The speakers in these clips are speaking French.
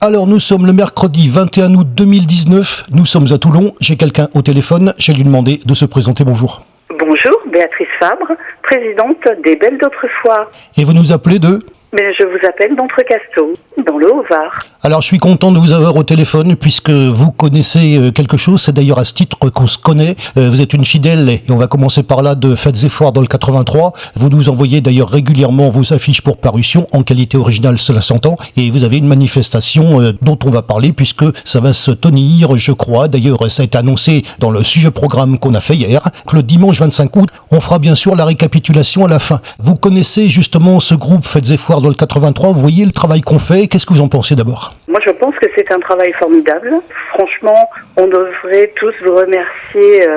Alors nous sommes le mercredi 21 août 2019, nous sommes à Toulon, j'ai quelqu'un au téléphone, j'ai lui demandé de se présenter, bonjour. Bonjour, Béatrice Fabre, présidente des Belles d'Autrefois. Et vous nous appelez de ? Je vous appelle d'Entrecasteaux, dans le Haut-Var. Alors je suis content de vous avoir au téléphone puisque vous connaissez quelque chose, c'est d'ailleurs à ce titre qu'on se connaît. Vous êtes une fidèle et on va commencer par là de Fêtes et Foires dans le 83. Vous nous envoyez d'ailleurs régulièrement vos affiches pour parution en qualité originale, cela s'entend. Et vous avez une manifestation dont on va parler puisque ça va se tenir, je crois. D'ailleurs ça a été annoncé dans le sujet programme qu'on a fait hier. Le dimanche 25 août, on fera bien sûr la récapitulation à la fin. Vous connaissez justement ce groupe Fêtes et Foires dans le 83, vous voyez le travail qu'on fait. Qu'est-ce que vous en pensez d'abord ? Moi, je pense que c'est un travail formidable. Franchement, on devrait tous vous remercier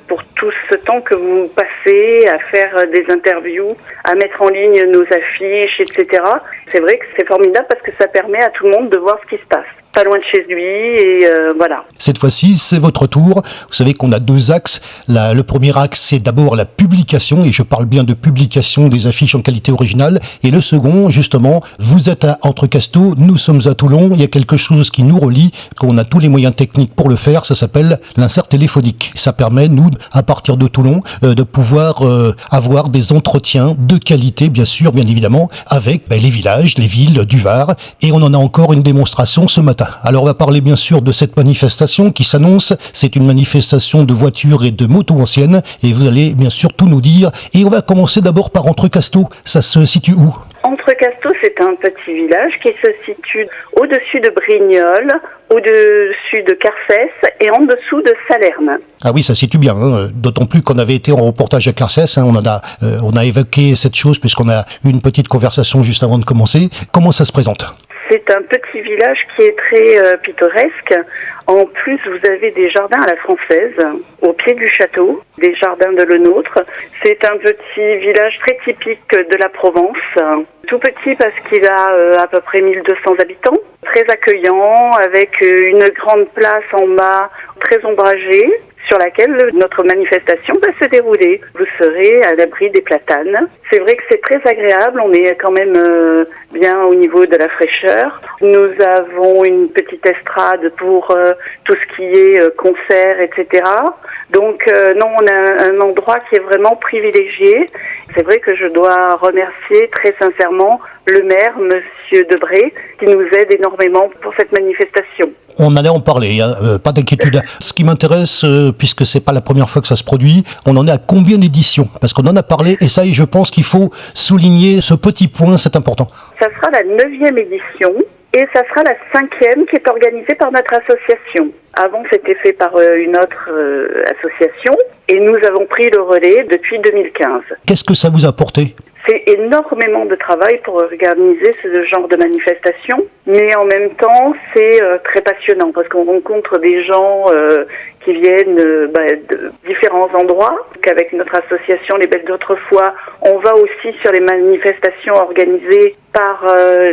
pour tout ce temps que vous passez à faire des interviews, à mettre en ligne nos affiches, etc. C'est vrai que c'est formidable parce que ça permet à tout le monde de voir ce qui se passe. Pas loin de chez lui et voilà. Cette fois-ci, c'est votre tour. Vous savez qu'on a deux axes. Le premier axe, c'est d'abord la publication, et je parle bien de publication des affiches en qualité originale. Et le second, justement, vous êtes à Entrecasteaux, nous sommes à Toulon. Il y a quelque chose qui nous relie, qu'on a tous les moyens techniques pour le faire. Ça s'appelle l'insert téléphonique. Ça permet, nous, à partir de Toulon, de pouvoir avoir des entretiens de qualité, bien sûr, bien évidemment, avec les villages, les villes du Var. Et on en a encore une démonstration ce matin. Alors on va parler bien sûr de cette manifestation qui s'annonce. C'est une manifestation de voitures et de motos anciennes et vous allez bien sûr tout nous dire. Et on va commencer d'abord par Entrecasteaux. Ça se situe où ? Entrecasteaux, c'est un petit village qui se situe au-dessus de Brignoles, au-dessus de Carcès et en dessous de Salerne. Ah oui, ça se situe bien, hein. D'autant plus qu'on avait été en reportage à Carcès. Hein. On a évoqué cette chose puisqu'on a eu une petite conversation juste avant de commencer. Comment ça se présente ? C'est un petit village qui est très pittoresque. En plus, vous avez des jardins à la française, au pied du château, des jardins de Le Nôtre. C'est un petit village très typique de la Provence. Tout petit parce qu'il a à peu près 1200 habitants. Très accueillant, avec une grande place en bas, très ombragée, sur laquelle notre manifestation va se dérouler. Vous serez à l'abri des platanes. C'est vrai que c'est très agréable, on est quand même bien au niveau de la fraîcheur. Nous avons une petite estrade pour tout ce qui est concert, etc. Donc non, on a un endroit qui est vraiment privilégié. C'est vrai que je dois remercier très sincèrement le maire, Monsieur Debré, qui nous aide énormément pour cette manifestation. On allait en parler, hein, pas d'inquiétude. Ce qui m'intéresse, puisque c'est pas la première fois que ça se produit, on en est à combien d'éditions ? Parce qu'on en a parlé, et ça, je pense qu'il faut souligner ce petit point, c'est important. Ça sera la 9e édition, et ça sera la 5e qui est organisée par notre association. Avant, c'était fait par une autre association, et nous avons pris le relais depuis 2015. Qu'est-ce que ça vous a apporté ? C'est énormément de travail pour organiser ce genre de manifestation, mais en même temps, c'est très passionnant parce qu'on rencontre des gens qui viennent de différents endroits. Qu'avec notre association Les Belles d'Autrefois, on va aussi sur les manifestations organisées par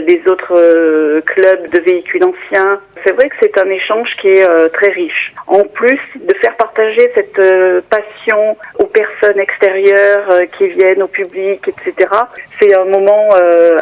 les autres clubs de véhicules anciens. C'est vrai que c'est un échange qui est très riche. En plus de faire partager cette passion aux personnes extérieures qui viennent, au public, etc., c'est un moment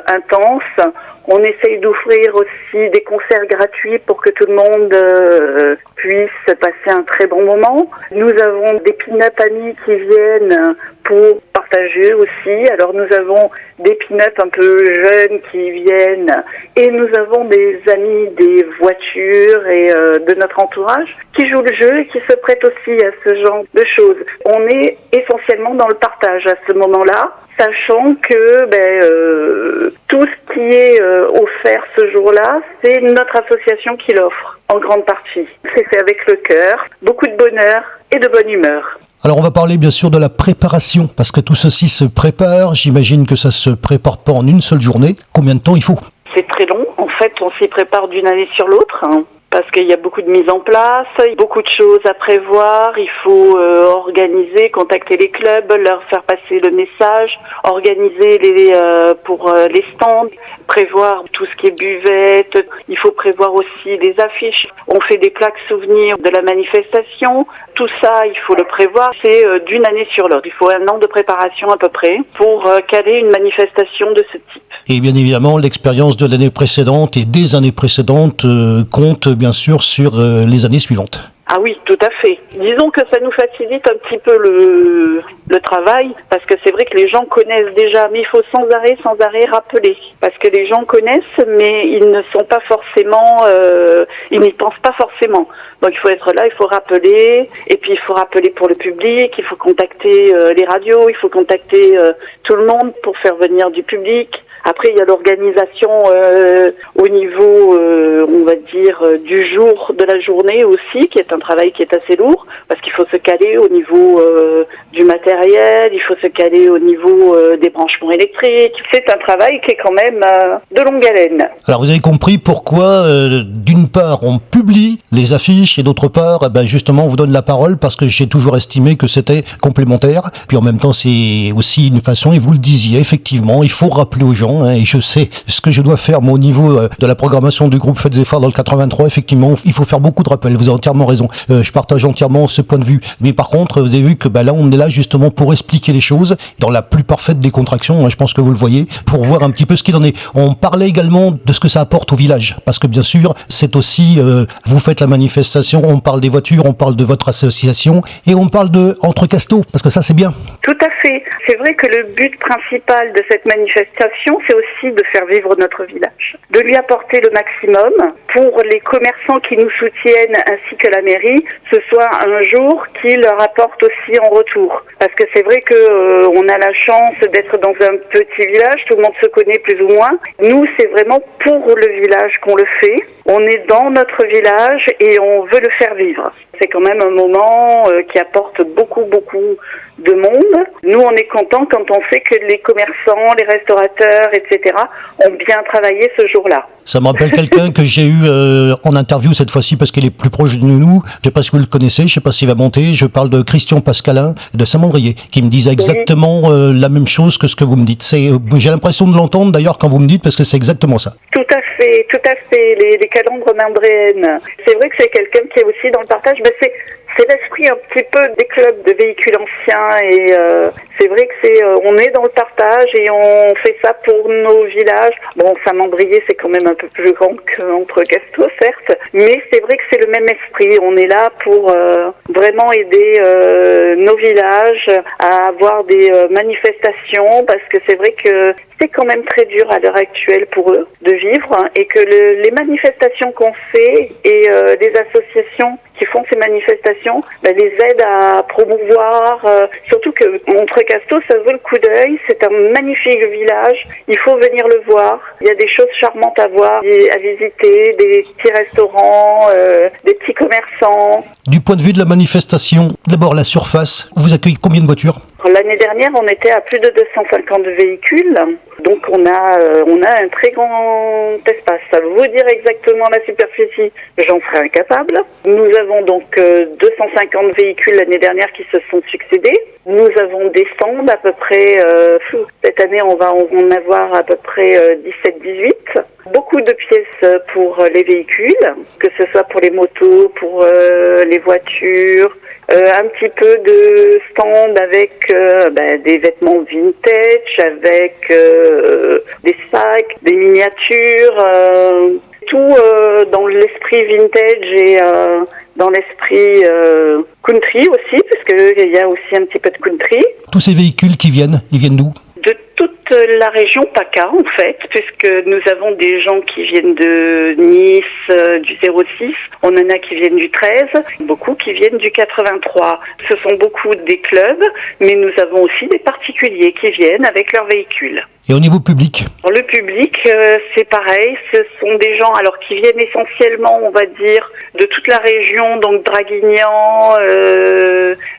intense. On essaye d'offrir aussi des concerts gratuits pour que tout le monde puisse passer un très bon moment. Nous avons des pin-up amis qui viennent pour partager aussi. Alors nous avons des pin-up un peu jeunes qui viennent et nous avons des amis des voitures et de notre entourage qui jouent le jeu et qui se prêtent aussi à ce genre de choses. On est essentiellement dans le partage à ce moment-là, sachant que tout ce qui est offert ce jour-là, c'est notre association qui l'offre en grande partie. C'est fait avec le cœur, beaucoup de bonheur et de bonne humeur. Alors on va parler bien sûr de la préparation, parce que tout ceci se prépare, j'imagine que ça se prépare pas en une seule journée. Combien de temps il faut ? C'est très long, en fait on s'y prépare d'une année sur l'autre. parce qu'il y a beaucoup de mise en place, beaucoup de choses à prévoir. Il faut organiser, contacter les clubs, leur faire passer le message, organiser pour les stands, prévoir tout ce qui est buvette. Il faut prévoir aussi des affiches. On fait des plaques souvenirs de la manifestation. Tout ça, il faut le prévoir. C'est d'une année sur l'autre. Il faut 1 an de préparation à peu près pour caler une manifestation de ce type. Et bien évidemment, l'expérience de l'année précédente et des années précédentes compte bien sûr sur les années suivantes. Ah oui, tout à fait. Disons que ça nous facilite un petit peu le travail, parce que c'est vrai que les gens connaissent déjà, mais il faut sans arrêt rappeler. Parce que les gens connaissent, mais ils ne sont pas forcément, ils n'y pensent pas forcément. Donc il faut être là, il faut rappeler, et puis il faut rappeler pour le public, il faut contacter les radios, il faut contacter tout le monde pour faire venir du public. Après, il y a l'organisation au niveau, on va dire, du jour de la journée aussi, qui est un travail qui est assez lourd, parce qu'il faut se caler au niveau du matériel, il faut se caler au niveau des branchements électriques. C'est un travail qui est quand même de longue haleine. Alors vous avez compris pourquoi, d'une part, on publie les affiches et d'autre part, justement, on vous donne la parole parce que j'ai toujours estimé que c'était complémentaire. Puis en même temps, c'est aussi une façon, et vous le disiez, effectivement, il faut rappeler aux gens, et je sais ce que je dois faire, moi, au niveau de la programmation du groupe Faites Efforts dans le 83, effectivement, il faut faire beaucoup de rappels. Vous avez entièrement raison. Je partage entièrement ce point de vue. Mais par contre, vous avez vu que là, on est là justement pour expliquer les choses dans la plus parfaite des contractions, je pense que vous le voyez, pour voir un petit peu ce qu'il en est. On parlait également de ce que ça apporte au village, parce que bien sûr, c'est aussi, vous faites la manifestation, on parle des voitures, on parle de votre association, et on parle de Entrecasteaux, parce que ça, c'est bien. Tout à fait. C'est vrai que le but principal de cette manifestation, c'est aussi de faire vivre notre village, de lui apporter le maximum pour les commerçants qui nous soutiennent ainsi que la mairie, ce soit un jour qui leur apporte aussi en retour. Parce que c'est vrai que on a la chance d'être dans un petit village, tout le monde se connaît plus ou moins. Nous, c'est vraiment pour le village qu'on le fait. On est dans notre village et on veut le faire vivre. C'est quand même un moment qui apporte beaucoup de monde. Nous, on est contents quand on sait que les commerçants, les restaurateurs, etc. ont bien travaillé ce jour-là. Ça me rappelle quelqu'un que j'ai eu en interview cette fois-ci parce qu'il est plus proche de nous. Je ne sais pas si vous le connaissez, je ne sais pas s'il va monter. Je parle de Christian Pascalin de Saint-Mandrier qui me disait exactement la même chose que ce que vous me dites. J'ai l'impression de l'entendre d'ailleurs quand vous me dites parce que c'est exactement ça. Tout à fait. Les calandres mandréennes. C'est vrai que c'est quelqu'un qui est aussi dans le partage. C'est l'esprit un petit peu des clubs de véhicules anciens et c'est vrai que on est dans le partage et on fait ça pour nos villages. Bon, Saint-Mandrier c'est quand même un peu plus grand qu'Entrecasteaux certes, mais c'est vrai que c'est le même esprit. On est là pour vraiment aider nos villages à avoir des manifestations parce que c'est vrai que c'est quand même très dur à l'heure actuelle pour eux de vivre et que les manifestations qu'on fait et les associations qui font ces manifestations les aident à promouvoir, surtout que Entrecasteaux, ça vaut le coup d'œil, c'est un magnifique village, il faut venir le voir, il y a des choses charmantes à voir, à visiter, des petits restaurants, des petits commerçants. Du point de vue de la manifestation, d'abord la surface, vous accueillez combien de voitures ? L'année dernière, on était à plus de 250 véhicules, donc on a un très grand espace. Ça veut vous dire exactement la superficie, j'en serais incapable. Nous avons donc 250 véhicules l'année dernière qui se sont succédés. Nous avons des stands à peu près, cette année on va en avoir à peu près 17-18. Beaucoup de pièces pour les véhicules, que ce soit pour les motos, pour les voitures, un petit peu de stand avec des vêtements vintage, avec des sacs, des miniatures, tout dans l'esprit vintage et dans l'esprit country aussi, parce qu'il y a aussi un petit peu de country. Tous ces véhicules qui viennent, ils viennent d'où ? De toute la région PACA en fait, puisque nous avons des gens qui viennent de Nice, du 06, on en a qui viennent du 13, beaucoup qui viennent du 83. Ce sont beaucoup des clubs, mais nous avons aussi des particuliers qui viennent avec leurs véhicules. Et au niveau public? Pour le public, c'est pareil. Ce sont des gens qui viennent essentiellement, on va dire, de toute la région, donc Draguignan,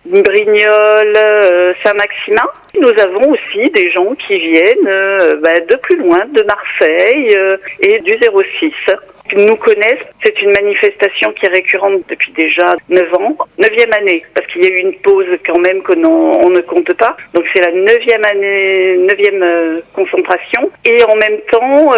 Brignoles, Saint-Maximin. Nous avons aussi des gens qui viennent de plus loin, de Marseille et du 06. Nous connaissent, c'est une manifestation qui est récurrente depuis déjà 9 ans, 9e année, parce qu'il y a eu une pause quand même que on ne compte pas. Donc c'est la 9e année, 9e concentration. Et en même temps,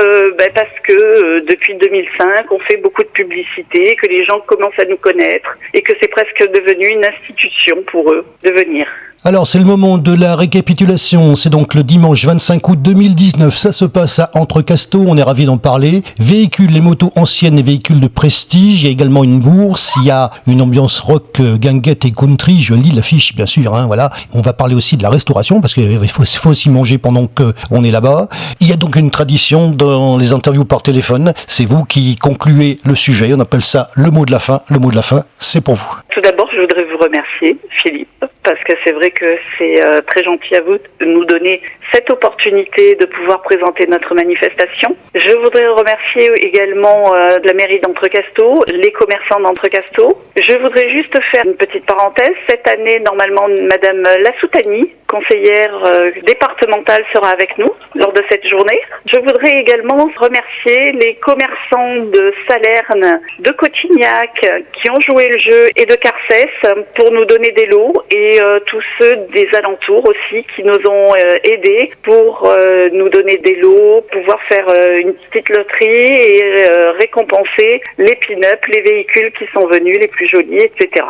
parce que depuis 2005, on fait beaucoup de publicité, que les gens commencent à nous connaître et que c'est presque devenu une institution pour eux de venir. Alors, c'est le moment de la récapitulation. C'est donc le dimanche 25 août 2019. Ça se passe à Entrecasteaux. On est ravis d'en parler. Véhicules, les motos anciennes et véhicules de prestige. Il y a également une bourse. Il y a une ambiance rock, guinguette et country. Je lis l'affiche, bien sûr. Voilà. On va parler aussi de la restauration parce qu'il faut aussi manger pendant qu'on est là-bas. Il y a donc une tradition dans les interviews par téléphone. C'est vous qui concluez le sujet. On appelle ça le mot de la fin. Le mot de la fin, c'est pour vous. Tout d'abord, je voudrais vous remercier, Philippe, parce que c'est vrai que c'est très gentil à vous de nous donner cette opportunité de pouvoir présenter notre manifestation. Je voudrais remercier également de la mairie d'Entrecasteaux, les commerçants d'Entrecasteaux. Je voudrais juste faire une petite parenthèse. Cette année, normalement, Madame Lassoutani, conseillère départementale, sera avec nous lors de cette journée. Je voudrais également remercier les commerçants de Salerne, de Cotignac, qui ont joué le jeu, et de Carcès pour nous donner des lots, et tous ceux des alentours aussi qui nous ont aidés pour nous donner des lots, pouvoir faire une petite loterie et récompenser les pin-up, les véhicules qui sont venus les plus jolis, etc.